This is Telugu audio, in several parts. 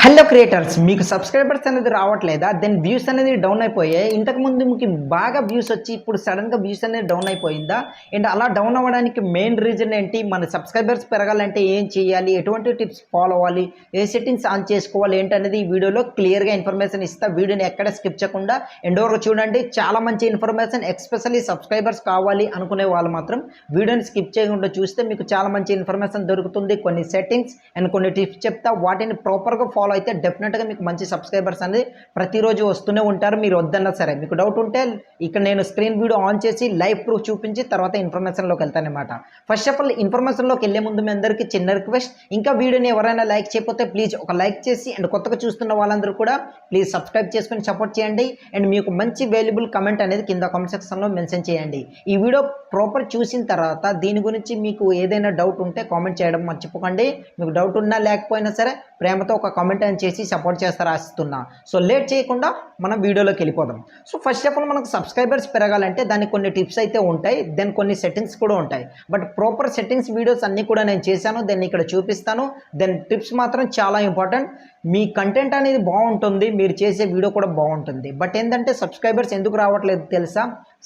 హలో క్రియేటర్స్, మీకు సబ్స్క్రైబర్స్ అనేది రావట్లేదా? దెన్ వ్యూస్ అనేది డౌన్ అయిపోయాయి. ఇంతకుముందు మీకు బాగా వ్యూస్ వచ్చి ఇప్పుడు సడన్గా వ్యూస్ అనేది డౌన్ అయిపోయిందా? అండ్ అలా డౌన్ అవ్వడానికి మెయిన్ రీజన్ ఏంటి? మన సబ్స్క్రైబర్స్ పెరగాలంటే ఏం చేయాలి? ఎటువంటి టిప్స్ ఫాలో అవ్వాలి? ఏ సెట్టింగ్స్ ఆన్ చేసుకోవాలి? ఏంటనేది ఈ వీడియోలో క్లియర్గా ఇన్ఫర్మేషన్ ఇస్తా. వీడియోని ఎక్కడ స్కిప్ చేయకుండా ఎండ్ వరకు చూడండి. చాలా మంచి ఇన్ఫర్మేషన్, ఎస్పెషల్లీ సబ్స్క్రైబర్స్ కావాలి అనుకునే వాళ్ళు మాత్రం వీడియోని స్కిప్ చేయకుండా చూస్తే మీకు చాలా మంచి ఇన్ఫర్మేషన్ దొరుకుతుంది. కొన్ని సెట్టింగ్స్ అండ్ కొన్ని టిప్స్ చెప్తా. వాటిని ప్రాపర్గా ఫాలో అయితే డెఫినెట్గా మీకు మంచి సబ్స్క్రైబర్స్ అనేది ప్రతిరోజు వస్తూనే ఉంటారు. మీరు వద్దన్నా సరే, మీకు డౌట్ ఉంటే ఇక్కడ నేను స్క్రీన్ వీడియో ఆన్ చేసి లైవ్ ప్రూఫ్ చూపించి తర్వాత ఇన్ఫర్మేషన్లోకి వెళ్తానమాట. ఫస్ట్ ఆఫ్ ఆల్ ఇన్ఫర్మేషన్లోకి వెళ్ళే ముందు మీ అందరికీ చిన్న రిక్వెస్ట్, ఇంకా వీడియోని ఎవరైనా లైక్ చేయకపోతే ప్లీజ్ ఒక లైక్ చేసి అండ్ కొత్తగా చూస్తున్న వాళ్ళందరూ కూడా ప్లీజ్ సబ్స్క్రైబ్ చేసుకొని సపోర్ట్ చేయండి. అండ్ మీకు మంచి వాల్యుబుల్ కమెంట్ అనేది కింద కామెంట్ సెక్షన్లో మెన్షన్ చేయండి. ఈ వీడియో ప్రాపర్ చూసిన తర్వాత దీని గురించి మీకు ఏదైనా డౌట్ ఉంటే కామెంట్ చేయడం మర్చిపోకండి. మీకు డౌట్ ఉన్నా లేకపోయినా సరే ప్రేమతో ఒక కామెంట్ అని చేసి సపోర్ట్ చేస్తారు ఆశిస్తున్నా. సో లేట్ చేయకుండా మనం వీడియోలోకి వెళ్ళిపోదాం. సో ఫస్ట్ ఆఫ్ ఆల్ మనకు సబ్స్క్రైబర్స్ పెరగాలంటే దానికి కొన్ని టిప్స్ అయితే ఉంటాయి, దెన్ కొన్ని సెట్టింగ్స్ కూడా ఉంటాయి. బట్ ప్రాపర్ సెట్టింగ్స్ వీడియోస్ అన్నీ కూడా నేను చేశాను, దెన్ ఇక్కడ చూపిస్తాను. దెన్ టిప్స్ మాత్రం చాలా ఇంపార్టెంట్. మీ కంటెంట్ అనేది బాగుంటుంది, మీరు చేసే వీడియో కూడా బాగుంటుంది. బట్ ఏంటంటే సబ్స్క్రైబర్స్ ఎందుకు రావట్లేదు తెలుసా?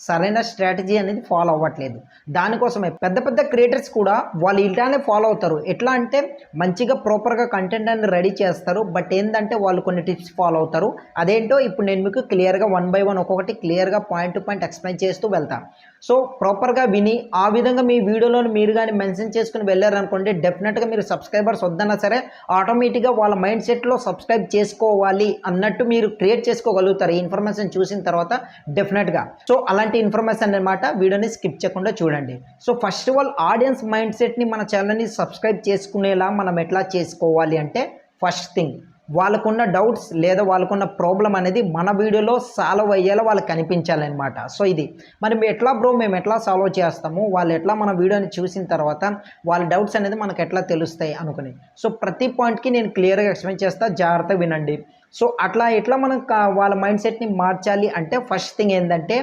సరైన స్ట్రాటజీ అనేది ఫాలో అవ్వట్లేదు. దానికోసమే పెద్ద పెద్ద క్రియేటర్స్ కూడా వాళ్ళు ఇలానే ఫాలో అవుతారు. ఎట్లా అంటే మంచిగా ప్రాపర్గా కంటెంట్ అనేది రెడీ చేస్తారు. బట్ ఏంటంటే వాళ్ళు కొన్ని టిప్స్ ఫాలో అవుతారు. అదేంటో ఇప్పుడు నేను మీకు క్లియర్గా 1 by 1 ఒక్కొక్కటి క్లియర్గా పాయింట్ టు పాయింట్ ఎక్స్ప్లెయిన్ చేస్తూ వెళ్తాను. సో ప్రాపర్గా విని ఆ విధంగా మీ వీడియోలో మీరు కానీ మెన్షన్ చేసుకుని వెళ్ళారనుకోండి, డెఫినెట్గా మీరు సబ్స్క్రైబర్స్ వద్దన్నా సరే ఆటోమేటిక్గా వాళ్ళ మైండ్ సెట్లో సబ్స్క్రైబ్ చేసుకోవాలి అన్నట్టు మీరు క్రియేట్ చేసుకోగలుగుతారు ఈ ఇన్ఫర్మేషన్ చూసిన తర్వాత డెఫినెట్గా. సో అలాంటి ఇన్ఫర్మేషన్ అనమాట, వీడియోని స్కిప్ చేయకుండా చూడండి. So first of all audience mind సెట్ని మన ఛానల్ని సబ్స్క్రైబ్ చేసుకునేలా మనం ఎట్లా చేసుకోవాలి అంటే, ఫస్ట్ థింగ్ వాళ్ళకున్న డౌట్స్ లేదా వాళ్ళకున్న ప్రాబ్లం అనేది మన వీడియోలో సాల్వ్ అయ్యేలా వాళ్ళకి కనిపించాలన్నమాట. సో ఇది మరి ఎట్లా బ్రో, మేము ఎట్లా సాల్వ్ చేస్తాము, వాళ్ళు ఎట్లా మన వీడియోని చూసిన తర్వాత వాళ్ళ డౌట్స్ అనేది మనకు ఎట్లా తెలుస్తాయి అనుకుని. సో ప్రతి పాయింట్కి నేను క్లియర్గా ఎక్స్ప్లెయిన్ చేస్తా, జాగ్రత్తగా వినండి. సో అట్లా ఎట్లా మనం వాళ్ళ మైండ్ సెట్ని మార్చాలి అంటే, ఫస్ట్ థింగ్ ఏంటంటే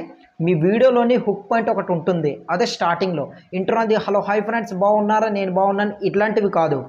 మీ వీడియోలోని హుక్ పాయింట్ ఒకటి ఉంటుంది. అదే స్టార్టింగ్లో ఇంట్రో అది హలో హాయ్ ఫ్రెండ్స్ బాగున్నారా, నేను బాగున్నాను, ఇట్లాంటివి కాదు.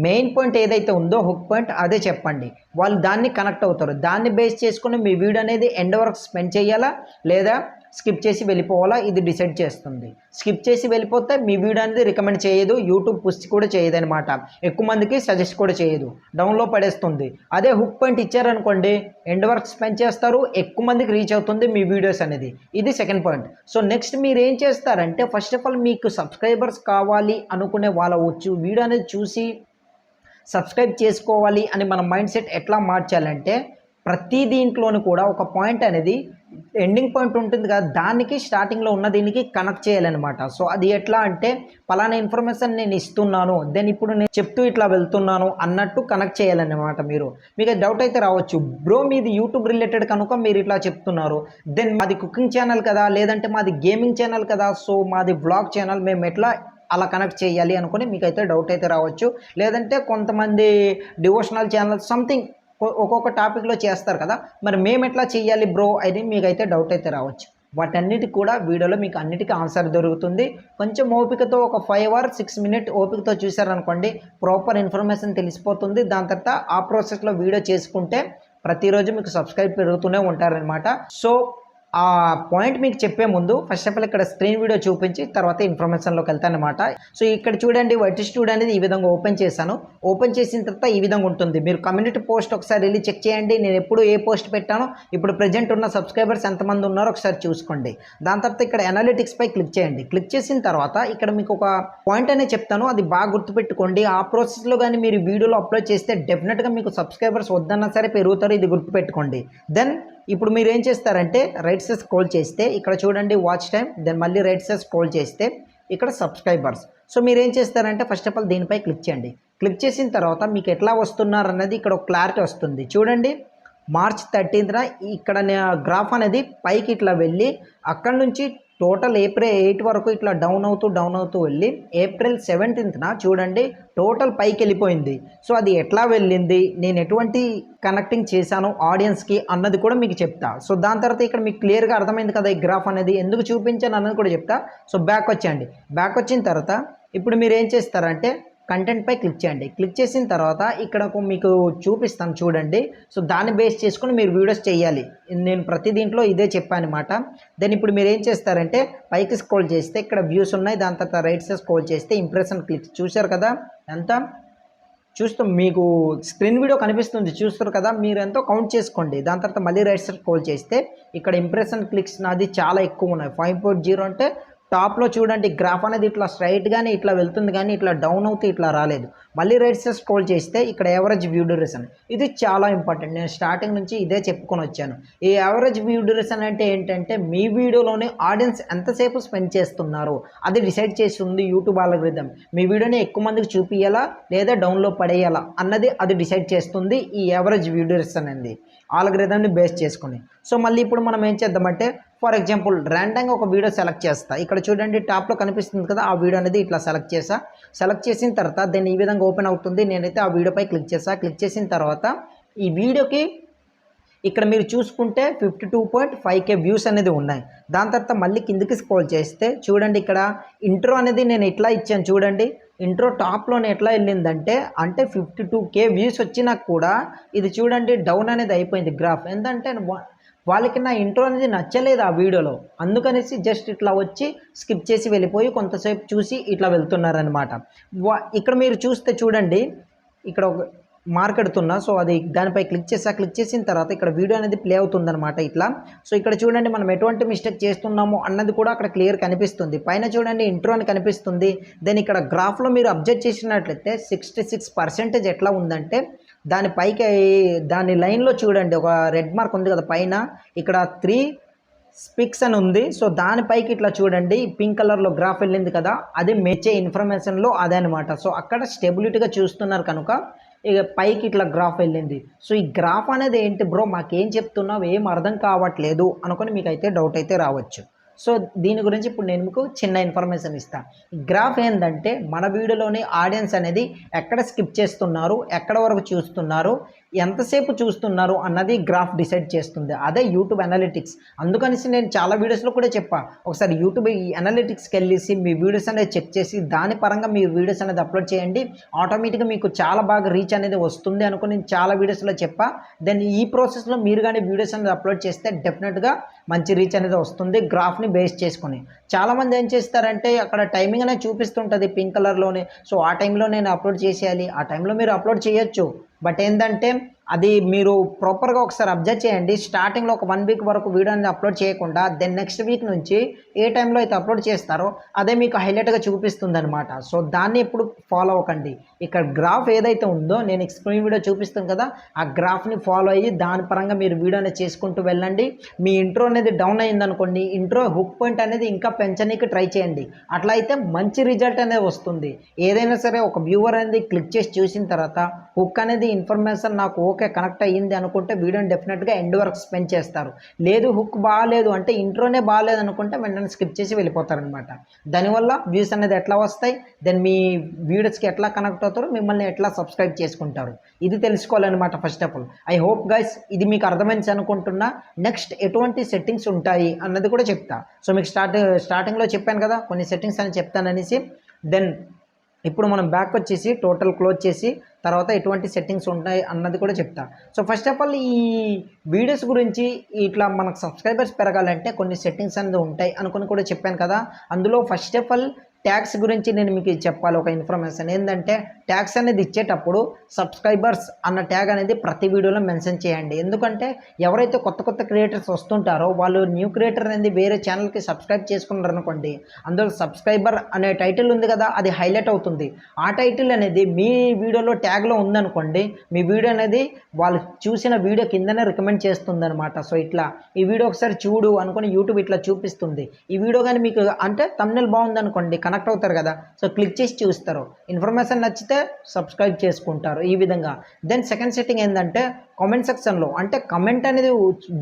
మెయిన్ పాయింట్ ఏదైతే ఉందో హుక్ పాయింట్ అదే చెప్పండి. వాళ్ళు దాన్ని కనెక్ట్ అవుతారు. దాన్ని బేస్ చేసుకుని మీ వీడియో అనేది ఎండ్ వరకు స్పెండ్ చేయాలా లేదా స్కిప్ చేసి వెళ్ళిపోవాలా, ఇది డిసైడ్ చేస్తుంది. స్కిప్ చేసి వెళ్ళిపోతే మీ వీడియో అనేది రికమెండ్ చేయదు, యూట్యూబ్ పుష్ కూడా చేయదు అనమాట. ఎక్కువ మందికి సజెస్ట్ కూడా చేయదు, డౌన్లో పడేస్తుంది. అదే హుక్ పాయింట్ ఇచ్చారనుకోండి, ఎండ్ వరకు స్పెండ్ చేస్తారు, ఎక్కువ మందికి రీచ్ అవుతుంది మీ వీడియోస్ అనేది. ఇది సెకండ్ పాయింట్. సో నెక్స్ట్ మీరు ఏం చేస్తారంటే, ఫస్ట్ ఆఫ్ ఆల్ మీకు సబ్స్క్రైబర్స్ కావాలి అనుకునే వాళ్ళ వీడియో అనేది చూసి సబ్స్క్రైబ్ చేసుకోవాలి అని మన మైండ్ సెట్ ఎట్లా మార్చాలంటే, ప్రతి దీంట్లోనూ కూడా ఒక పాయింట్ అనేది ఎండింగ్ పాయింట్ ఉంటుంది కదా, దానికి స్టార్టింగ్లో ఉన్న దీనికి కనెక్ట్ చేయాలన్నమాట. సో అది ఎట్లా అంటే, పలానా ఇన్ఫర్మేషన్ నేను ఇస్తున్నాను, దెన్ ఇప్పుడు నేను చెప్తూ ఇట్లా వెళ్తున్నాను అన్నట్టు కనెక్ట్ చేయాలన్నమాట. మీకు డౌట్ అయితే రావచ్చు, బ్రో మీది యూట్యూబ్ రిలేటెడ్ కనుక మీరు ఇట్లా చెప్తున్నారు, దెన్ మాది కుకింగ్ ఛానల్ కదా, లేదంటే మాది గేమింగ్ ఛానల్ కదా, సో మాది వ్లాగ్ ఛానల్, మేము ఎట్లా అలా కనెక్ట్ చేయాలి అనుకుని మీకైతే డౌట్ అయితే రావచ్చు. లేదంటే కొంతమంది డివోషనల్ ఛానల్ సంథింగ్ ఒక్కొక్క టాపిక్లో చేస్తారు కదా, మరి మేము ఎట్లా చేయాలి బ్రో అని మీకైతే డౌట్ అయితే రావచ్చు. వాటన్నిటికి కూడా వీడియోలో మీకు అన్నిటికీ ఆన్సర్ దొరుకుతుంది. కొంచెం ఓపికతో ఒక 5 or 6 minutes ఓపికతో చూసారనుకోండి, ప్రాపర్ ఇన్ఫర్మేషన్ తెలిసిపోతుంది. దాని తర్వాత ఆ ప్రాసెస్లో వీడియో చేసుకుంటే ప్రతిరోజు మీకు సబ్స్క్రైబ్ పెరుగుతూనే ఉంటారనమాట. సో ఆ పాయింట్ మీకు చెప్పే ముందు ఫస్ట్ ఆఫ్ ఆల్ ఇక్కడ స్క్రీన్ వీడియో చూపించి తర్వాత ఇన్ఫర్మేషన్లోకి వెళ్తానమాట. సో ఇక్కడ చూడండి, వైట్ స్టూడియో అనేది ఈ విధంగా ఓపెన్ చేశాను. ఓపెన్ చేసిన తర్వాత ఈ విధంగా ఉంటుంది. మీరు కమ్యూనిటీ పోస్ట్ ఒకసారి వెళ్ళి చెక్ చేయండి. నేను ఎప్పుడు ఏ పోస్ట్ పెట్టానో, ఇప్పుడు ప్రజెంట్ ఉన్న సబ్స్క్రైబర్స్ ఎంతమంది ఉన్నారో ఒకసారి చూసుకోండి. దాని తర్వాత ఇక్కడ అనాలిటిక్స్పై క్లిక్ చేయండి. క్లిక్ చేసిన తర్వాత ఇక్కడ మీకు ఒక పాయింట్ అనేది చెప్తాను, అది బాగా గుర్తుపెట్టుకోండి. ఆ ప్రాసెస్లో కానీ మీరు వీడియోలో అప్లోడ్ చేస్తే డెఫినెట్గా మీకు సబ్స్క్రైబర్స్ వద్దన్నా సరే పెరుగుతారు, ఇది గుర్తుపెట్టుకోండి. దెన్ ఇప్పుడు మీరు ఏం చేస్తారంటే, రైట్ సైడ్ స్క్రోల్ చేస్తే ఇక్కడ చూడండి వాచ్ టైం, దెన్ మళ్ళీ రైట్ సైడ్ స్క్రోల్ చేస్తే ఇక్కడ సబ్స్క్రైబర్స్. సో మీరు ఏం చేస్తారంటే ఫస్ట్ ఆఫ్ ఆల్ దీనిపై క్లిక్ చేయండి. క్లిక్ చేసిన తర్వాత మీకు ఎట్లా వస్తున్నారు అన్నది ఇక్కడ ఒక క్లారిటీ వస్తుంది. చూడండి, March 13th ఇక్కడ గ్రాఫ్ అనేది పైకి ఇట్లా వెళ్ళి అక్కడ నుంచి టోటల్ April 8 వరకు ఇట్లా డౌన్ అవుతూ వెళ్ళి April 17th చూడండి టోటల్ పైకి వెళ్ళిపోయింది. సో అది ఎట్లా వెళ్ళింది, నేను ఎటువంటి కనెక్టింగ్ చేశాను ఆడియన్స్కి అన్నది కూడా మీకు చెప్తా. సో దాని తర్వాత ఇక్కడ మీకు క్లియర్గా అర్థమైంది కదా ఈ గ్రాఫ్ అనేది ఎందుకు చూపించాను అన్నది కూడా చెప్తా. సో బ్యాక్ వచ్చేయండి. బ్యాక్ వచ్చిన తర్వాత ఇప్పుడు మీరు ఏం చేస్తారంటే కంటెంట్ పై క్లిక్ చేయండి. క్లిక్ చేసిన తర్వాత ఇక్కడ మీకు చూపిస్తాను చూడండి. సో దాన్ని బేస్ చేసుకొని మీరు వీడియోస్ చేయాలి. నేను ప్రతి దీంట్లో ఇదే చెప్పానమాట. దెన్ ఇప్పుడు మీరు ఏం చేస్తారంటే పైకి స్క్రోల్ చేస్తే ఇక్కడ వ్యూస్ ఉన్నాయి. దాని తర్వాత రైట్ సైడ్ స్క్రోల్ చేస్తే ఇంప్రెషన్ క్లిక్స్ చూశారు కదా ఎంత చూస్తూ మీకు స్క్రీన్ వీడియో కనిపిస్తుంది చూస్తారు కదా, మీరు ఎంతో కౌంట్ చేసుకోండి. దాని తర్వాత మళ్ళీ రైట్ సైడ్ స్క్రోల్ చేస్తే ఇక్కడ ఇంప్రెషన్ క్లిక్స్ నాది చాలా ఎక్కువ ఉన్నాయి. 5.0 అంటే టాప్లో చూడండి గ్రాఫ్ అనేది ఇట్లా స్ట్రైట్గానే ఇట్లా వెళ్తుంది కానీ ఇట్లా డౌన్ అవుతూ ఇట్లా రాలేదు. మళ్ళీ రైట్ సైడ్ స్క్రోల్ చేస్తే ఇక్కడ యావరేజ్ వ్యూ డ్యూరేషన్, ఇది చాలా ఇంపార్టెంట్. నేను స్టార్టింగ్ నుంచి ఇదే చెప్పుకొని వచ్చాను. ఈ యావరేజ్ వ్యూ డ్యూరేషన్ అంటే ఏంటంటే మీ వీడియోలోని ఆడియన్స్ ఎంతసేపు స్పెండ్ చేస్తున్నారు అది డిసైడ్ చేస్తుంది యూట్యూబ్ ఆల్గోరిథం. మీ వీడియోని ఎక్కువ మందికి చూపించాలా లేదా డౌన్లో పడేయాలా అన్నది అది డిసైడ్ చేస్తుంది ఈ యావరేజ్ వ్యూ డ్యూరేషన్ అనేది ఆల్గోరిథంని బేస్ చేసుకుని. సో మళ్ళీ ఇప్పుడు మనం ఏం చేద్దామంటే ఫర్ ఎగ్జాంపుల్ ర్యాండమ్గా ఒక వీడియో సెలెక్ట్ చేస్తా. ఇక్కడ చూడండి టాప్లో కనిపిస్తుంది కదా, ఆ వీడియో అనేది ఇట్లా సెలెక్ట్ చేసిన తర్వాత దాన్ని ఈ విధంగా ఓపెన్ అవుతుంది. నేనైతే ఆ వీడియోపై క్లిక్ క్లిక్ చేసిన తర్వాత ఈ వీడియోకి ఇక్కడ మీరు చూసుకుంటే 52.5K వ్యూస్ అనేది ఉన్నాయి. దాని తర్వాత మళ్ళీ కిందికి స్క్రోల్ చేస్తే చూడండి ఇక్కడ ఇంట్రో అనేది నేను ఇట్లా ఇచ్చాను చూడండి. ఇంట్రో టాప్లోనే ఎట్లా వెళ్ళిందంటే 52K వ్యూస్ వచ్చినా కూడా ఇది చూడండి డౌన్ అనేది అయిపోయింది గ్రాఫ్. ఎందుకంటే వాళ్ళకి నా ఇంట్రో అనేది నచ్చలేదు ఆ వీడియోలో, అందుకనేసి జస్ట్ ఇట్లా వచ్చి స్కిప్ చేసి వెళ్ళిపోయి కొంతసేపు చూసి ఇట్లా వెళ్తున్నారనమాట. ఇక్కడ మీరు చూస్తే చూడండి ఇక్కడ ఒక మార్క్ ఎడుతున్నా. సో అది దానిపై క్లిక్ చేసిన తర్వాత ఇక్కడ వీడియో అనేది ప్లే అవుతుందన్నమాట ఇట్లా. సో ఇక్కడ చూడండి మనం ఎటువంటి మిస్టేక్ చేస్తున్నామో అన్నది కూడా అక్కడ క్లియర్ కనిపిస్తుంది. పైన చూడండి ఇంట్రో అని కనిపిస్తుంది. దెన్ ఇక్కడ గ్రాఫ్లో మీరు అబ్జర్వ్ చేసినట్లయితే 66% ఎట్లా ఉందంటే దాని లైన్లో చూడండి ఒక రెడ్ మార్క్ ఉంది కదా పైన, ఇక్కడ 3 స్పిక్స్ అని ఉంది. సో దానిపైకి ఇట్లా చూడండి పింక్ కలర్లో గ్రాఫ్ వెళ్ళింది కదా, అది మెచ్చే ఇన్ఫర్మేషన్లో అదే అనమాట. సో అక్కడ స్టెబిలిటీగా చూస్తున్నారు కనుక ఇక పైకి ఇట్లా గ్రాఫ్ వెళ్ళింది. సో ఈ గ్రాఫ్ అనేది ఏంటి బ్రో మాకేం చెప్తున్నావు ఏం అర్థం కావట్లేదు అనుకొని మీకు అయితే డౌట్ అయితే రావచ్చు. సో దీని గురించి ఇప్పుడు నేను మీకు చిన్న ఇన్ఫర్మేషన్ ఇస్తాను. గ్రాఫ్ ఏంటంటే మన వీడియోలోని ఆడియన్స్ అనేది ఎక్కడ స్కిప్ చేస్తున్నారు, ఎక్కడ వరకు చూస్తున్నారు, ఎంతసేపు చూస్తున్నారు అన్నది గ్రాఫ్ డిసైడ్ చేస్తుంది. అదే యూట్యూబ్ అనలిటిక్స్. అందుకనేసి నేను చాలా వీడియోస్లో కూడా చెప్పా, ఒకసారి యూట్యూబ్ ఈ అనలిటిక్స్కి వెళ్ళేసి మీ వీడియోస్ అనేది చెక్ చేసి దాని పరంగా మీ వీడియోస్ అనేది అప్లోడ్ చేయండి, ఆటోమేటిక్గా మీకు చాలా బాగా రీచ్ అనేది వస్తుంది అనుకుని నేను చాలా వీడియోస్లో చెప్పా. దెన్ ఈ ప్రాసెస్లో మీరు కానీ వీడియోస్ అనేది అప్లోడ్ చేస్తే డెఫినెట్గా మంచి రీచ్ అనేది వస్తుంది గ్రాఫ్ని బేస్ చేసుకొని. చాలామంది ఏం చేస్తారంటే అక్కడ టైమింగ్ అనేది చూపిస్తుంటుంది పింక్ కలర్లోనే. సో ఆ టైంలో నేను అప్లోడ్ చేసేయాలి, ఆ టైంలో మీరు అప్లోడ్ చేయొచ్చు. బట్ ఏంటంటే అది మీరు ప్రాపర్గా ఒకసారి అబ్జర్వ్ చేయండి. స్టార్టింగ్లో ఒక 1 వీక్ వరకు వీడియో అనేది అప్లోడ్ చేయకుండా దెన్ నెక్స్ట్ వీక్ నుంచి ఏ టైంలో అయితే అప్లోడ్ చేస్తారో అదే మీకు హైలైట్గా చూపిస్తుంది అనమాట. సో దాన్ని ఎప్పుడు ఫాలో అవ్వకండి. ఇక్కడ గ్రాఫ్ ఏదైతే ఉందో నేను స్క్రీన్ వీడియో చూపిస్తాను కదా, ఆ గ్రాఫ్ని ఫాలో అయ్యి దాని పరంగా మీరు వీడియో అనేది చేసుకుంటూ వెళ్ళండి. మీ ఇంట్రో అనేది డౌన్ అయిందనుకోండి, ఇంట్రో హుక్ పాయింట్ అనేది ఇంకా పెంచడానికి ట్రై చేయండి. అట్లా అయితే మంచి రిజల్ట్ అనేది వస్తుంది. ఏదైనా సరే ఒక వ్యూవర్ అనేది క్లిక్ చేసి చూసిన తర్వాత హుక్ అనేది ఇన్ఫర్మేషన్ నాకు ఓకే కనెక్ట్ అయ్యింది అనుకుంటే వీడియోని డెఫినెట్గా ఎండ్ వరకు స్పెండ్ చేస్తారు. లేదు హుక్ బాగాలేదు అంటే ఇంట్రోనే బాగాలేదు అనుకుంటే వెంటనే స్కిప్ చేసి వెళ్ళిపోతారనమాట. దానివల్ల వ్యూస్ అనేది ఎట్లా వస్తాయి, దెన్ మీ వీడియోస్కి ఎట్లా కనెక్ట్ అవుతారు, మిమ్మల్ని ఎట్లా సబ్స్క్రైబ్ చేసుకుంటారు, ఇది తెలుసుకోవాలన్నమాట first of all. I hope guys ఇది మీకు అర్థమైంది అనుకుంటున్నా. నెక్స్ట్ ఎటువంటి సెట్టింగ్స్ ఉంటాయి అన్నది కూడా చెప్తా. సో మీకు స్టార్టింగ్లో చెప్పాను కదా కొన్ని సెట్టింగ్స్ అని చెప్తాననేసి. దెన్ ఇప్పుడు మనం బ్యాక్ వచ్చేసి టోటల్ క్లోజ్ చేసి తర్వాత ఎటువంటి సెట్టింగ్స్ ఉంటాయి అన్నది కూడా చెప్తా. సో ఫస్ట్ ఆఫ్ ఆల్ ఈ వీడియోస్ గురించి ఇట్లా మనకు సబ్స్క్రైబర్స్ పెరగాలంటే కొన్ని సెట్టింగ్స్ అనేది ఉంటాయి అనుకుని కూడా చెప్పాను కదా. అందులో ఫస్ట్ ఆఫ్ ఆల్ ట్యాగ్స్ గురించి నేను మీకు చెప్పాలి ఒక ఇన్ఫర్మేషన్. ఏంటంటే ట్యాగ్స్ అనేది ఇచ్చేటప్పుడు సబ్స్క్రైబర్స్ అన్న ట్యాగ్ అనేది ప్రతి వీడియోలో మెన్షన్ చేయండి. ఎందుకంటే ఎవరైతే కొత్త క్రియేటర్స్ వస్తుంటారో వాళ్ళు న్యూ క్రియేటర్ అనేది వేరే ఛానల్కి సబ్స్క్రైబ్ చేసుకున్నారు అనుకోండి, అందులో సబ్స్క్రైబర్ అనే టైటిల్ ఉంది కదా అది హైలైట్ అవుతుంది. ఆ టైటిల్ అనేది మీ వీడియోలో ట్యాగ్లో ఉందనుకోండి, మీ వీడియో అనేది వాళ్ళు చూసిన వీడియో కిందనే రికమెండ్ చేస్తుంది అనమాట. సో ఇట్లా ఈ వీడియో ఒకసారి చూడు అనుకుని యూట్యూబ్ ఇట్లా చూపిస్తుంది. ఈ వీడియో కానీ మీకు అంటే థంబ్నెయిల్ బాగుంది అనుకోండి కనెక్ట్ అవుతారు కదా, సో క్లిక్ చేసి చూస్తారు, ఇన్ఫర్మేషన్ నచ్చితే సబ్స్క్రైబ్ చేసుకుంటారు ఈ విధంగా. దెన్ సెకండ్ సెట్టింగ్ ఏంటంటే కామెంట్ సెక్షన్లో అంటే కమెంట్ అనేది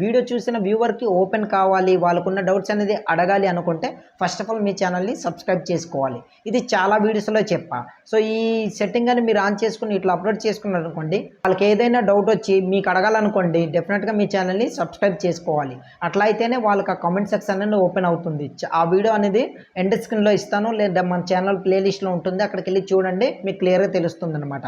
వీడియో చూసిన వ్యూవర్కి ఓపెన్ కావాలి, వాళ్ళకున్న డౌట్స్ అనేది అడగాలి అనుకుంటే ఫస్ట్ ఆఫ్ ఆల్ మీ ఛానల్ని సబ్స్క్రైబ్ చేసుకోవాలి. ఇది చాలా వీడియోస్లో చెప్పా. సో ఈ సెట్టింగ్ అని మీరు ఆన్ చేసుకుని ఇట్లా అప్లోడ్ చేసుకున్నారు అనుకోండి, వాళ్ళకి ఏదైనా డౌట్ వచ్చి మీకు అడగాలనుకోండి డెఫినెట్గా మీ ఛానల్ని సబ్స్క్రైబ్ చేసుకోవాలి. అట్లా అయితేనే వాళ్ళకి ఆ కామెంట్ సెక్షన్ అనేది ఓపెన్ అవుతుంది. ఆ వీడియో అనేది ఎండ్ స్క్రీన్లో ఇస్తాను, లేదా మన ఛానల్ ప్లేలిస్ట్లో ఉంటుంది, అక్కడికి వెళ్ళి చూడండి, మీకు క్లియర్గా తెలుస్తుంది అనమాట.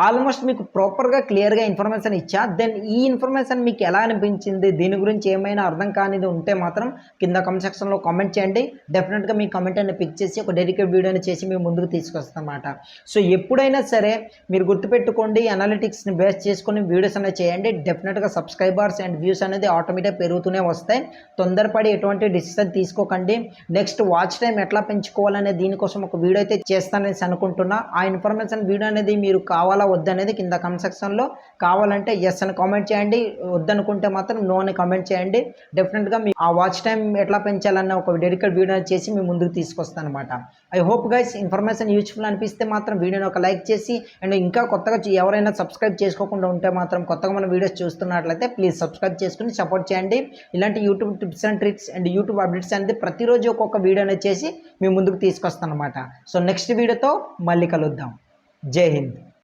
ఆల్మోస్ట్ మీకు ప్రాపర్గా క్లియర్గా ఇన్ఫర్మేషన్ ఇచ్చా. దెన్ ఈ ఇన్ఫర్మేషన్ మీకు ఎలా అనిపించింది, దీని గురించి ఏమైనా అర్థం కానిది ఉంటే మాత్రం కింద కామెంట్ సెక్షన్లో కామెంట్ చేయండి. డెఫినెట్గా మీ కామెంట్ అనేది పిక్ చేసి ఒక డెడికేట్ వీడియోని చేసి మేము ముందుకు తీసుకొస్తాం అన్నమాట. సో ఎప్పుడైనా సరే మీరు గుర్తుపెట్టుకోండి, అనాలిటిక్స్ని బేస్ చేసుకొని వీడియోస్ అనేది చేయండి. డెఫినెట్గా సబ్స్క్రైబర్స్ అండ్ వ్యూస్ అనేది ఆటోమేటిక్గా పెరుగుతూనే వస్తాయి. తొందరపడి ఎటువంటి డిసిషన్ తీసుకోకండి. నెక్స్ట్ వాచ్ టైం ఎట్లా పెంచుకోవాలనే దీనికోసం ఒక వీడియో అయితే చేస్తానని అనుకుంటున్నా. ఆ ఇన్ఫర్మేషన్ వీడియో అనేది మీరు కావాలా వద్దనేది కింద కామెంట్ సెక్షన్లో కావాలంటే ఎస్ అని కామెంట్ చేయండి, వద్దనుకుంటే మాత్రం నో అని కామెంట్ చేయండి. డెఫినెట్గా మీ ఆ వాచ్ టైం ఎట్లా పెంచాలన్న ఒక డెడికేట్ వీడియో చేసి మీ ముందుకు తీసుకొస్తాను అనమాట. I hope guys information useful అనిపిస్తే మాత్రం వీడియోని ఒక లైక్ చేసి, అండ్ ఇంకా కొత్తగా ఎవరైనా సబ్స్క్రైబ్ చేసుకోకుండా ఉంటే మాత్రం కొత్తగా మన వీడియోస్ చూస్తున్నట్లయితే ప్లీజ్ సబ్స్క్రైబ్ చేసుకుని సపోర్ట్ చేయండి. ఇలాంటి YouTube tips and tricks and YouTube updates అనేది ప్రతిరోజు ఒక్కొక్క వీడియోని చేసి మీ ముందుకు తీసుకొస్తాను అనమాట. సో నెక్స్ట్ వీడియోతో మళ్ళీ కలుద్దాం. జై హింద్.